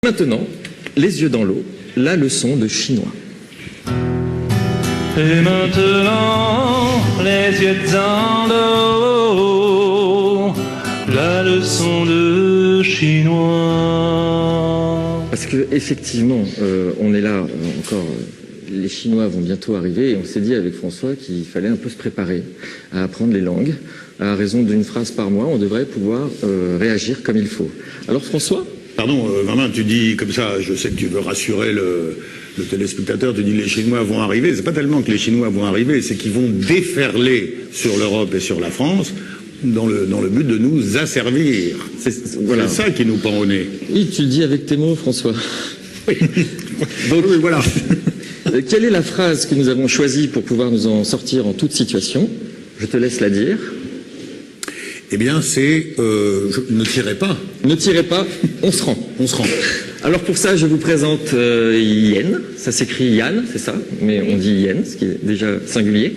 Maintenant, les yeux dans l'eau, la leçon de chinois. Et maintenant, les yeux dans l'eau, la leçon de chinois. Parce que effectivement, on est là encore. Les Chinois vont bientôt arriver et on s'est dit avec François qu'il fallait un peu se préparer à apprendre les langues. À raison d'une phrase par mois, on devrait pouvoir réagir comme il faut. Alors François ? Pardon, Martin, tu dis comme ça, je sais que tu veux rassurer le téléspectateur, tu dis les Chinois vont arriver. C'est pas tellement que les Chinois vont arriver, c'est qu'ils vont déferler sur l'Europe et sur la France dans le but de nous asservir. Voilà. C'est ça qui nous pend au nez. Oui, tu le dis avec tes mots, François. Oui. Donc, oui, voilà. Quelle est la phrase que nous avons choisie pour pouvoir nous en sortir en toute situation? Je te laisse la dire. Eh bien, c'est ne tirez pas. Ne tirez pas, on se rend. On se rend. Alors pour ça, je vous présente Yen. Ça s'écrit Yann, c'est ça, mais on dit Yen, ce qui est déjà singulier.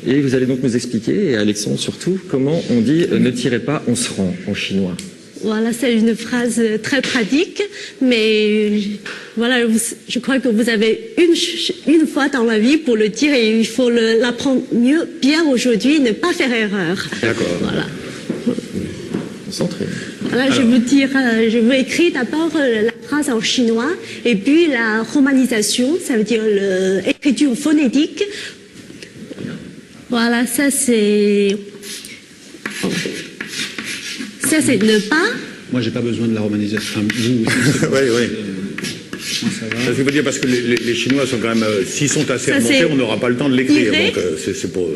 Et vous allez donc nous expliquer, et Alexandre surtout, comment on dit ne tirez pas, on se rend en chinois. Voilà, c'est une phrase très pratique, mais voilà, je crois que vous avez une fois dans la vie pour le dire et il faut l'apprendre mieux, bien aujourd'hui, ne pas faire erreur. D'accord. Voilà. Concentré. Voilà, alors, je veux écrire d'abord la phrase en chinois et puis la romanisation, ça veut dire l'écriture phonétique. Voilà, ça c'est... Ça, c'est ne pas. Moi, j'ai pas besoin de la romanisation. Enfin, vous aussi. Oui, oui. Ça veut dire parce que les Chinois sont quand même, s'ils sont assez remontés, on n'aura pas le temps de l'écrire. Donc, c'est pour.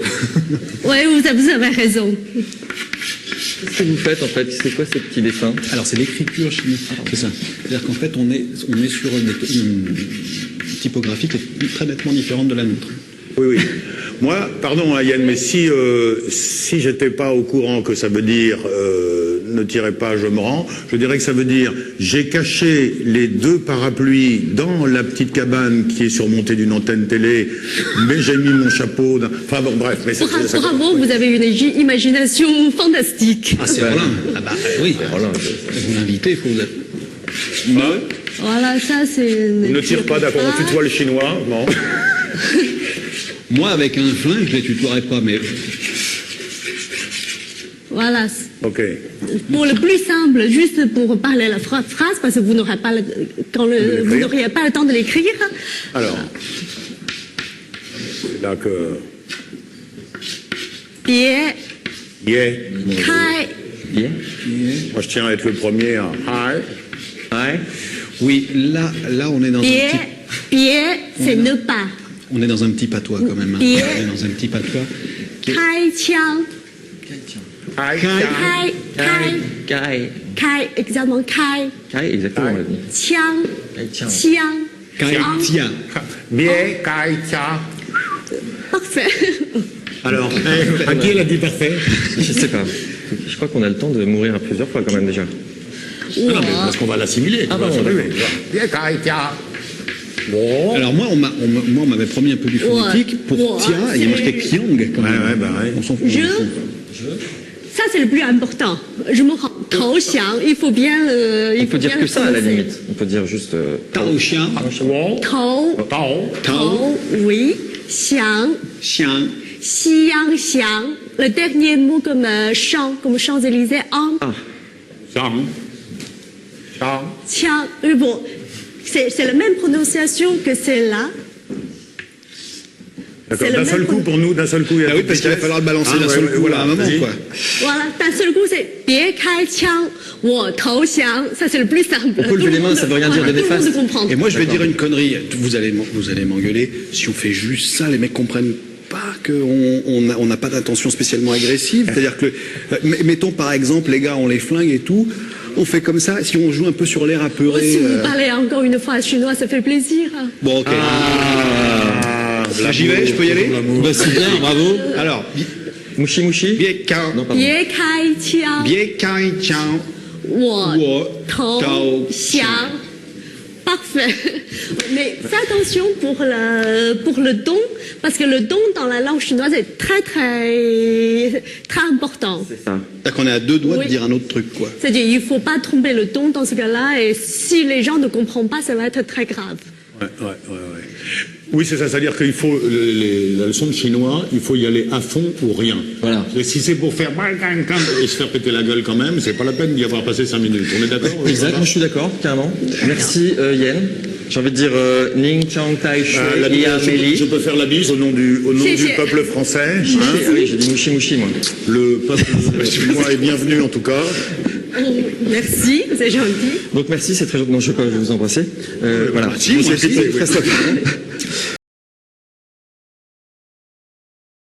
Oui, vous avez raison. Qu'est-ce que vous faites en fait? C'est quoi ces petits dessins? Alors, c'est l'écriture chinoise. C'est ça. C'est-à-dire qu'en fait, on est sur une typographie qui est très nettement différente de la nôtre. Oui, oui. Moi, pardon, Yann, mais si j'étais pas au courant que ça veut dire ne tirez pas, je me rends, je dirais que ça veut dire j'ai caché les deux parapluies dans la petite cabane qui est surmontée d'une antenne télé, mais j'ai mis mon chapeau. Enfin bon, bref. Mais bravo, vous avez une imagination fantastique. Ah, c'est Roland. Ah bah oui, Roland. Vous l'invitez, il faut vous... Voilà, ça c'est... Ne tire pas, d'accord, on tutoie le chinois, non. Moi, avec un flingue, je les tutoierais pas, mais... Voilà. Ok. Pour le plus simple, juste pour parler la phrase, parce que vous n'aurez pas le temps de l'écrire. Alors, c'est là que... Bien. Yeah. Kai. Yeah. Moi, je tiens à être le premier à... Hi. Ouais. Oui, là, on est dans un petit... Bien, c'est ne pas. On est dans un petit patois quand même. Hein. On est dans un petit patois. Kai Chiang. Hi. Kai. Kai, exactement, Kai. Kai, exactement, on l'a dit. Chiang. Kai Chiang. Chiang. Kai Tia. Bien, Kai, Tia. Parfait. Alors, à qui elle a dit parfait? Je sais pas. Je crois qu'on a le temps de mourir plusieurs fois quand même déjà. Non, mais parce qu'on va l'assimiler. Ah bon, Bien, Kai, Tia. Bon. Alors moi, on m'avait promis un peu du phonétique pour Tia, il y a marqué Kiang quand même. Ouais, bah ouais. On s'en fout. Ça, c'est le plus important. Je me rends. Tao Xiang, il faut bien. On peut dire que ça à la limite. On peut dire juste. Tao Xiang. Tao, oui. Xiang. Xiang. Xiang. Le dernier mot comme champ, comme Champs-Élysées. Chang. Xiang. Bon, c'est la même prononciation que celle-là. D'accord, d'un seul coup, pour nous, d'un seul coup, il y a Ah oui, parce qu'il va falloir le balancer d'un seul coup à un moment, quoi. Voilà, d'un seul coup, c'est Bien Kai Chiang, Wo Tou Xiang. Ça, c'est le plus simple. On peut lever les mains, ça veut rien dire de néfaste. Et moi, je vais dire une connerie. Vous allez m'engueuler. Si on fait juste ça, les mecs comprennent pas qu'on n'a pas d'intention spécialement agressive. C'est-à-dire que, mettons par exemple, les gars, on les flingue et tout. On fait comme ça, si on joue un peu sur l'air apeuré... Si vous parlez encore une fois chinois, ça fait plaisir. Bon, ok. Là, j'y vais, je peux y aller? Bah, c'est bien, bravo. Alors, Mouchi. Bien Kai. Non, pardon. Bien Kai Chiang, Bien Kai Chiang. Wo Tou Xiang. Parfait. Mais fais attention pour le don, parce que le don dans la langue chinoise est très important. C'est ça. C'est-à-dire qu'on est à deux doigts Oui. de dire un autre truc, quoi. C'est-à-dire il ne faut pas tromper le don dans ce cas-là, et si les gens ne comprennent pas, ça va être très grave. Ouais. Oui, c'est ça, c'est-à-dire qu'il faut, la leçon de chinois, il faut y aller à fond ou rien. Voilà. Et si c'est pour faire et se faire péter la gueule quand même, c'est pas la peine d'y avoir passé 5 minutes. On est d'accord? Exact, moi je suis d'accord, carrément. Merci Yen. J'ai envie de dire Ning Chang Tai Shui La bise, Ia Meli. je peux faire la bise au nom du peuple français. Ah oui, j'ai dit mouchi mouchi moi. Le peuple chinois est bienvenu en tout cas. Merci, c'est gentil. Donc merci, c'est très gentil. Non, je vais pas vous embrasser. Voilà. Si, Vous moi êtes aussi, très oui. sympa.